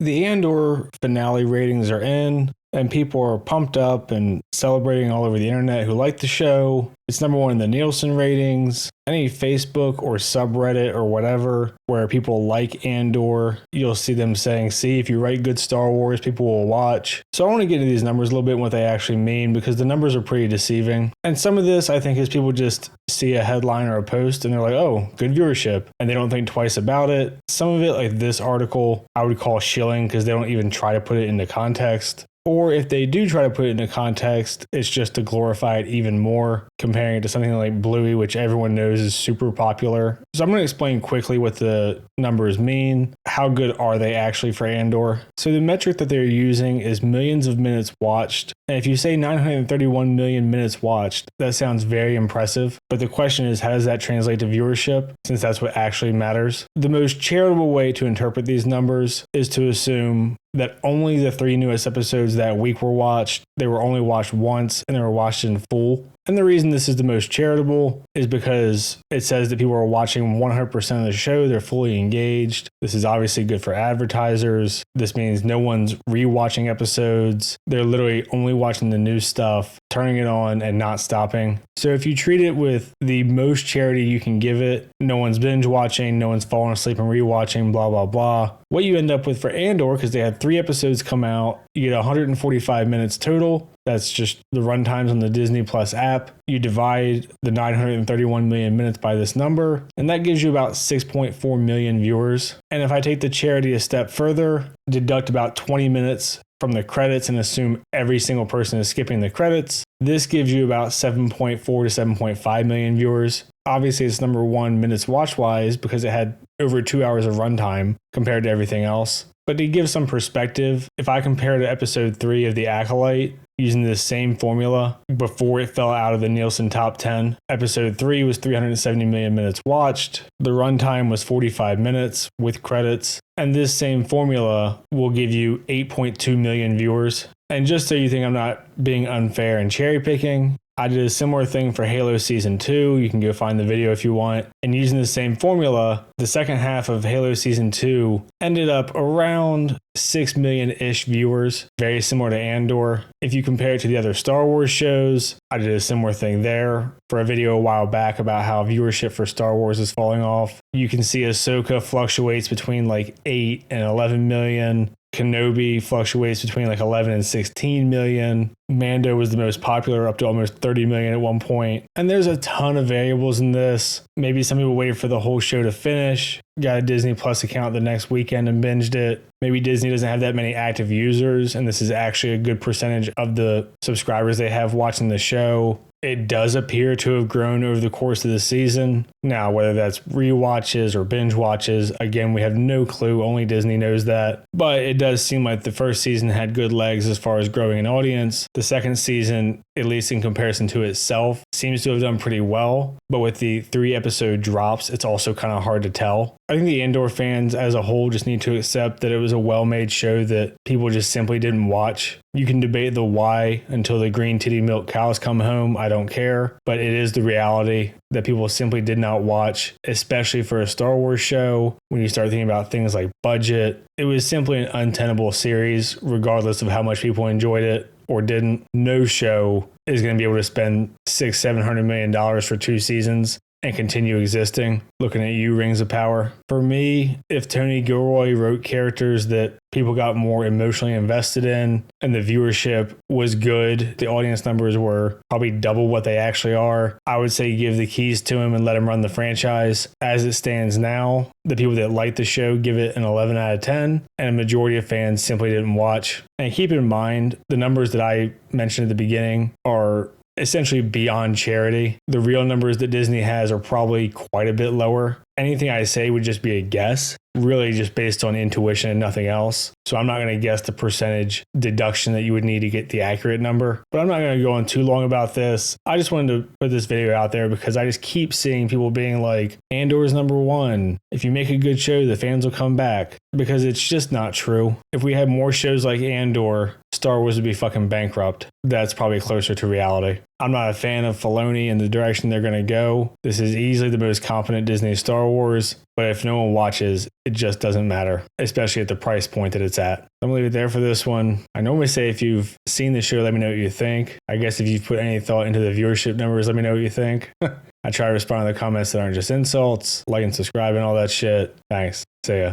The Andor finale ratings are in, and people are pumped up and celebrating all over the internet who like the show. It's number one in the Nielsen ratings. Any Facebook or subreddit or whatever where people like Andor, you'll see them saying, see, if you write good Star Wars, people will watch. So I want to get into these numbers a little bit and what they actually mean, because the numbers are pretty deceiving. And some of this, I think, is people just see a headline or a post and they're like, oh, good viewership, and they don't think twice about it. Some of it, like this article, I would call shilling because they don't even try to put it into context. Or if they do try to put it into context, it's just to glorify it even more, comparing it to something like Bluey, which everyone knows is super popular. So I'm going to explain quickly what the numbers mean. How good are they actually for Andor? So the metric that they're using is millions of minutes watched. And if you say 931 million minutes watched, that sounds very impressive. But the question is, how does that translate to viewership, since that's what actually matters? The most charitable way to interpret these numbers is to assume that only the 3 newest episodes that week were watched. They were only watched once and they were watched in full. And the reason this is the most charitable is because it says that people are watching 100% of the show. They're fully engaged. This is obviously good for advertisers. This means no one's rewatching episodes. They're literally only watching the new stuff, turning it on and not stopping. So if you treat it with the most charity you can give it, no one's binge watching, no one's falling asleep and rewatching, blah, blah, blah. What you end up with for Andor, because they had 3 episodes come out, you get 145 minutes total. That's just the runtimes on the Disney Plus app. You divide the 931 million minutes by this number, and that gives you about 6.4 million viewers. And if I take the charity a step further, deduct about 20 minutes from the credits and assume every single person is skipping the credits, this gives you about 7.4 to 7.5 million viewers. Obviously, it's number one minutes watch-wise because it had over 2 hours of runtime compared to everything else. But to give some perspective, if I compare to episode 3 of The Acolyte, using the same formula before it fell out of the Nielsen top 10, episode 3 was 370 million minutes watched. The runtime was 45 minutes with credits. And this same formula will give you 8.2 million viewers. And just so you think I'm not being unfair and cherry picking, I did a similar thing for Halo Season 2. You can go find the video if you want. And using the same formula, the second half of Halo Season 2 ended up around 6 million-ish viewers, very similar to Andor. If you compare it to the other Star Wars shows, I did a similar thing there for a video a while back about how viewership for Star Wars is falling off. You can see Ahsoka fluctuates between like 8 and 11 million. Kenobi fluctuates between like 11 and 16 million. Mando was the most popular, up to almost 30 million at one point. And there's a ton of variables in this. Maybe some people waited for the whole show to finish, got a Disney Plus account the next weekend and binged it. Maybe Disney doesn't have that many active users, and this is actually a good percentage of the subscribers they have watching the show. It does appear to have grown over the course of the season. Now, whether that's rewatches or binge watches, again, we have no clue. Only Disney knows that. But it does seem like the first season had good legs as far as growing an audience. The second season, at least in comparison to itself, seems to have done pretty well. But with the 3 episode drops, it's also kind of hard to tell. I think the Andor fans as a whole just need to accept that it was a well-made show that people just simply didn't watch. You can debate the why until the green titty milk cows come home. I don't care. But it is the reality that people simply did not watch, especially for a Star Wars show. When you start thinking about things like budget, it was simply an untenable series, regardless of how much people enjoyed it or didn't. No show is going to be able to spend $600-700 million for 2 seasons and continue existing. Looking at you, Rings of Power. For me, if Tony Gilroy wrote characters that people got more emotionally invested in and the viewership was good, the audience numbers were probably double what they actually are, I would say give the keys to him and let him run the franchise. As it stands now, the people that like the show give it an 11 out of 10, and a majority of fans simply didn't watch. And keep in mind, the numbers that I mentioned at the beginning are essentially beyond charity. The real numbers that Disney has are probably quite a bit lower. Anything I say would just be a guess, really just based on intuition and nothing else. So I'm not going to guess the percentage deduction that you would need to get the accurate number. But I'm not going to go on too long about this. I just wanted to put this video out there because I just keep seeing people being like, Andor's number one. If you make a good show, the fans will come back. Because it's just not true. If we had more shows like Andor, Star Wars would be fucking bankrupt. That's probably closer to reality. I'm not a fan of Filoni and the direction they're going to go. This is easily the most competent Disney Star Wars, but if no one watches, it just doesn't matter, especially at the price point that it's at. I'm going to leave it there for this one. I normally say if you've seen the show, let me know what you think. I guess if you've put any thought into the viewership numbers, let me know what you think. I try to respond to the comments that aren't just insults, like and subscribe and all that shit. Thanks. See ya.